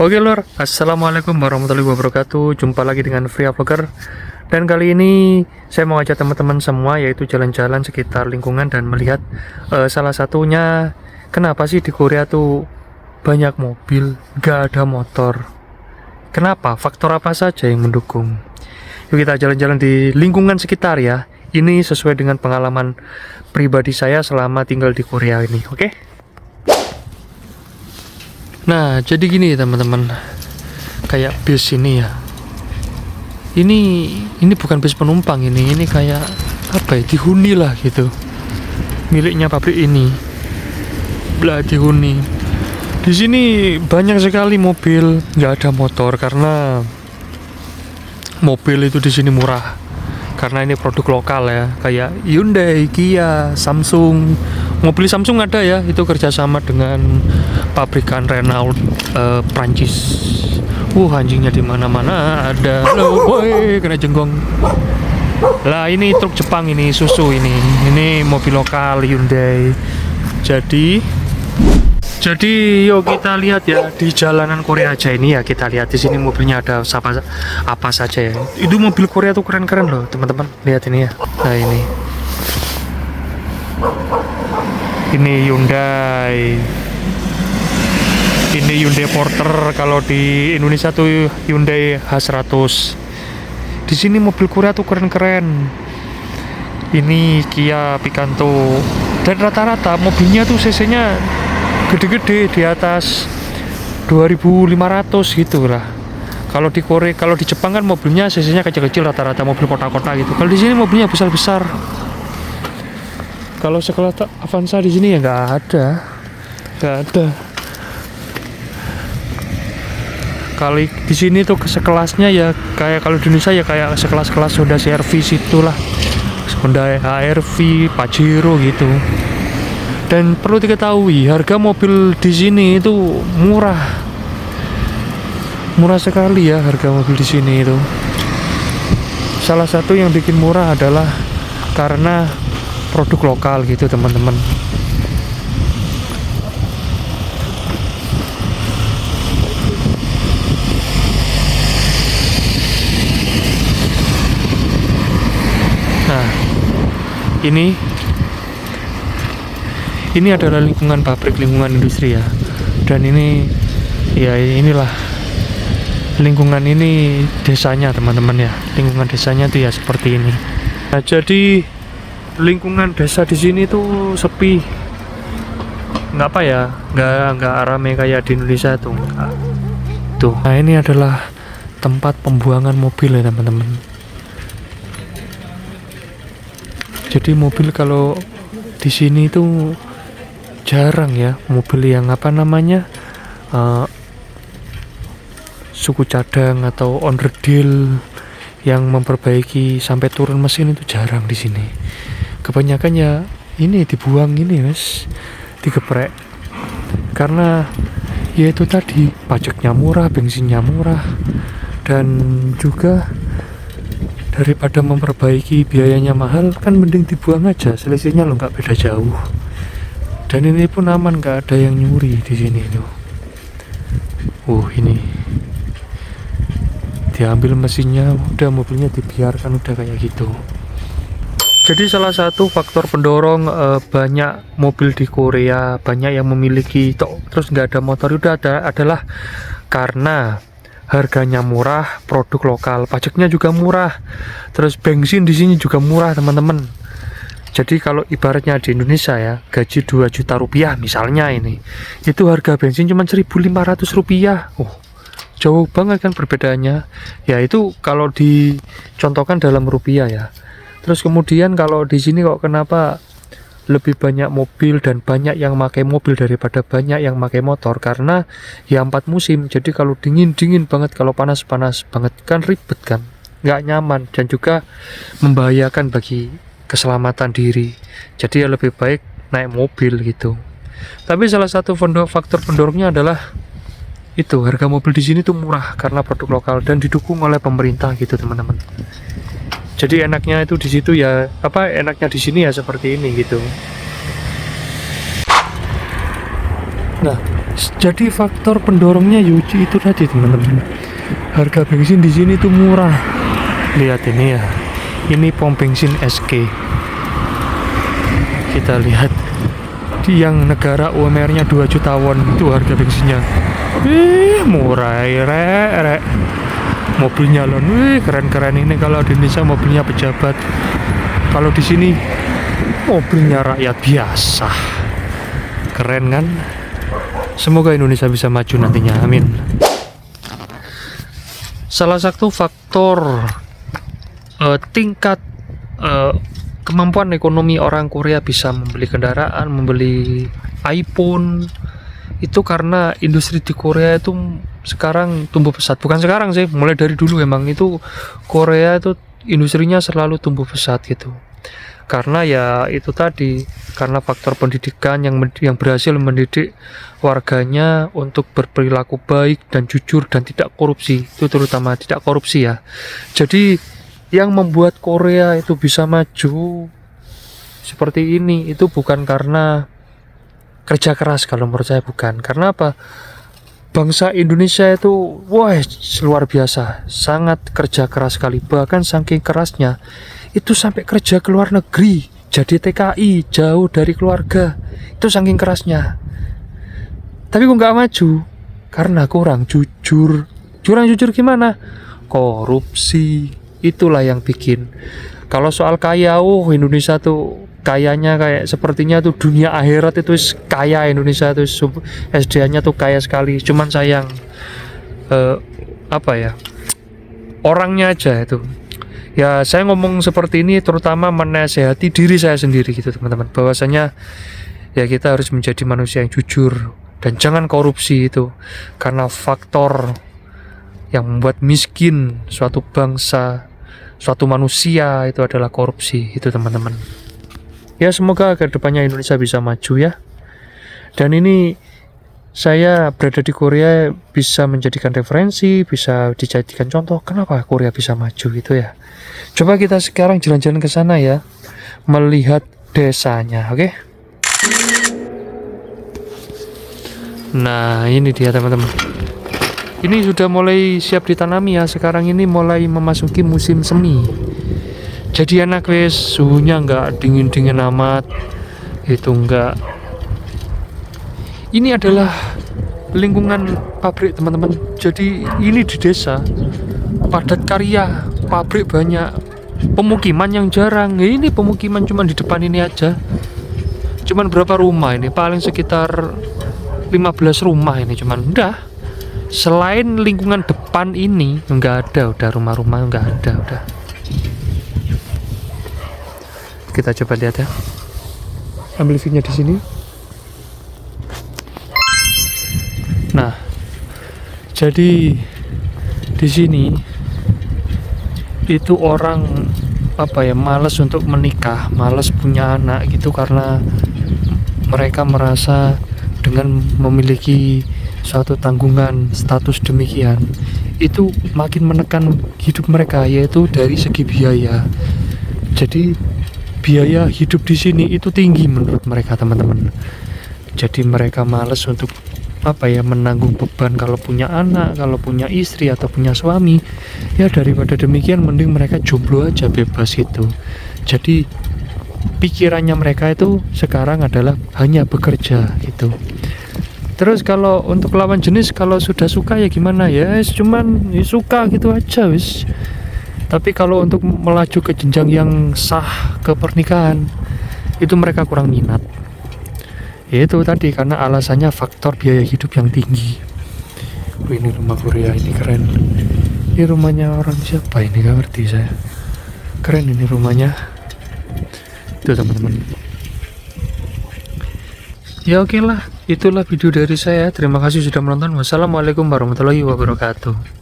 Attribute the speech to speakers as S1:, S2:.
S1: Oke lor, assalamualaikum warahmatullahi wabarakatuh. Jumpa lagi dengan Vria Vlogger. Dan kali ini saya mau ajak teman-teman semua yaitu jalan-jalan sekitar lingkungan dan melihat salah satunya kenapa sih di Korea tuh banyak mobil, gak ada motor. Kenapa? Faktor apa saja yang mendukung? Yuk kita jalan-jalan di lingkungan sekitar ya. Ini sesuai dengan pengalaman pribadi saya selama tinggal di Korea ini, oke? Nah, jadi gini teman-teman, kayak bis ini ya. Ini bukan bis penumpang ini kayak apa ya? Dihuni lah gitu. Miliknya pabrik ini. Belah dihuni. Di sini banyak sekali mobil, nggak ada motor karena mobil itu di sini murah. Karena ini produk lokal ya, kayak Hyundai, Kia, Samsung. Mobil Samsung ada ya, itu kerjasama dengan pabrikan Renault Prancis. Anjingnya di mana-mana ada. Loh, boy, kena jenggong. Lah ini truk Jepang ini, Suzuki ini. Ini mobil lokal Hyundai. Jadi yuk kita lihat ya di jalanan Korea aja ini ya, kita lihat di sini mobilnya ada apa saja ya. Itu mobil Korea tuh keren-keren loh teman-teman, lihat ini ya. Nah ini Hyundai Porter, kalau di Indonesia tuh Hyundai H100. Di sini mobil Korea tuh keren-keren. Ini Kia Picanto, dan rata-rata mobilnya tuh cc-nya gede-gede, di atas 2500 gitu lah. Kalau di Korea, kalau di Jepang kan mobilnya cc-nya kecil-kecil, rata-rata mobil kota-kota gitu. Kalau di sini mobilnya besar-besar. Kalau sekelas Avanza di sini ya nggak ada. Kali di sini tuh sekelasnya ya kayak kalau di Indonesia ya kayak sekelas-kelas Honda CR-V itulah, Honda HR-V, Pajero gitu. Dan perlu diketahui harga mobil di sini itu murah sekali ya, harga mobil di sini itu. Salah satu yang bikin murah adalah karena produk lokal gitu teman-teman. Nah, ini adalah lingkungan pabrik, lingkungan industri ya. Dan inilah lingkungan ini desanya teman-teman ya. Lingkungan desanya tuh ya seperti ini. Nah, jadi lingkungan desa di sini tuh sepi. Nggak apa ya, nggak rame kayak di Indonesia tuh. Tuh. Nah, ini adalah tempat pembuangan mobil ya teman-teman. Jadi mobil kalau di sini tuh jarang ya, mobil yang suku cadang atau onderdil yang memperbaiki sampai turun mesin itu jarang di sini. Kebanyakan ya ini dibuang ini mas, digeprek. Karena ya itu tadi, pajaknya murah, bensinnya murah, dan juga daripada memperbaiki biayanya mahal, kan mending dibuang aja, selisihnya lo nggak beda jauh. Dan ini pun aman, nggak ada yang nyuri di sini tuh. Ini diambil mesinnya, udah mobilnya dibiarkan udah kayak gitu. Jadi salah satu faktor pendorong banyak mobil di Korea, banyak yang memiliki terus nggak ada motor udah adalah karena harganya murah, produk lokal, pajaknya juga murah, terus bensin di sini juga murah teman-teman. Jadi kalau ibaratnya di Indonesia ya, gaji 2 juta rupiah misalnya ini, itu harga bensin cuma 1.500 rupiah. Jauh banget kan perbedaannya. Ya itu kalau dicontohkan dalam rupiah ya. Terus kemudian kalau di sini kok kenapa lebih banyak mobil dan banyak yang pakai mobil daripada banyak yang pakai motor? Karena ya 4 musim. Jadi kalau dingin banget, kalau panas banget, kan ribet kan, nggak nyaman, dan juga membahayakan bagi keselamatan diri. Jadi ya lebih baik naik mobil gitu. Tapi salah satu faktor pendorongnya adalah itu, harga mobil di sini tuh murah karena produk lokal dan didukung oleh pemerintah gitu teman-teman. Jadi enaknya itu di situ ya, enaknya di sini ya seperti ini gitu. Nah, jadi faktor pendorongnya Yuji itu tadi teman-teman. Harga bensin di sini tuh murah. Lihat ini ya. Ini pom bensin SK. Kita lihat di yang negara UMR-nya 2 juta won itu harga bensinnya. Murah rek. Mobilnya loh, keren-keren ini kalau di Indonesia mobilnya pejabat. Kalau di sini mobilnya rakyat biasa. Keren kan? Semoga Indonesia bisa maju nantinya, amin. Salah satu faktor tingkat kemampuan ekonomi orang Korea bisa membeli kendaraan, membeli iPhone, itu karena industri di Korea itu sekarang tumbuh pesat. Bukan sekarang sih, mulai dari dulu emang itu Korea itu industrinya selalu tumbuh pesat gitu. Karena ya itu tadi, karena faktor pendidikan yang berhasil mendidik warganya untuk berperilaku baik dan jujur dan tidak korupsi. Itu terutama tidak korupsi ya. Jadi yang membuat Korea itu bisa maju seperti ini itu bukan karena kerja keras, kalau menurut saya bukan. Karena apa? Bangsa Indonesia itu wah luar biasa, sangat kerja keras sekali. Bahkan saking kerasnya itu sampai kerja ke luar negeri, jadi TKI jauh dari keluarga. Itu saking kerasnya. Tapi kok nggak maju? Karena kurang jujur. Kurang jujur gimana? Korupsi. Itulah yang bikin. Kalau soal kaya, Indonesia tuh kayanya kayak sepertinya tuh dunia akhirat itu kaya. Indonesia tuh SDA-nya tuh kaya sekali. Cuman sayang orangnya aja itu. Ya saya ngomong seperti ini terutama menasehati diri saya sendiri gitu teman-teman, bahwasanya ya kita harus menjadi manusia yang jujur dan jangan korupsi itu, karena faktor yang membuat miskin suatu bangsa, suatu manusia itu adalah korupsi itu teman-teman. Ya semoga ke depannya Indonesia bisa maju ya. Dan ini saya berada di Korea bisa menjadikan referensi, bisa dijadikan contoh kenapa Korea bisa maju itu ya. Coba kita sekarang jalan-jalan ke sana ya, melihat desanya, oke? Nah ini dia teman-teman. Ini sudah mulai siap ditanami ya. Sekarang ini mulai memasuki musim semi. Jadi enak wes, suhunya nggak dingin-dingin amat. Itu enggak. Ini adalah lingkungan pabrik teman-teman. Jadi ini di desa padat karya, pabrik banyak, pemukiman yang jarang. Ini pemukiman cuman di depan ini aja. Cuman berapa rumah ini? Paling sekitar 15 rumah ini cuman. Udah. Selain lingkungan depan ini nggak ada, udah rumah-rumah nggak ada, udah. Kita coba lihat ya. Ambil view-nya di sini. Nah, jadi di sini itu orang malas untuk menikah, malas punya anak gitu, karena mereka merasa dengan memiliki suatu tanggungan status demikian itu makin menekan hidup mereka, yaitu dari segi biaya. Jadi biaya hidup di sini itu tinggi menurut mereka teman-teman. Jadi mereka malas untuk menanggung beban kalau punya anak, kalau punya istri atau punya suami. Ya daripada demikian mending mereka jomblo aja, bebas gitu. Jadi pikirannya mereka itu sekarang adalah hanya bekerja gitu. Terus kalau untuk lawan jenis, kalau sudah suka ya gimana ya, cuman ya suka gitu aja wis. Tapi kalau untuk melaju ke jenjang yang sah ke pernikahan, itu mereka kurang minat. Ya itu tadi, karena alasannya faktor biaya hidup yang tinggi. Ini rumah Korea, ini keren. Ini rumahnya orang siapa ini, gak ngerti saya. Keren ini rumahnya. Itu teman-teman. Ya oke lah, itulah video dari saya. Terima kasih sudah menonton. Wassalamualaikum warahmatullahi wabarakatuh.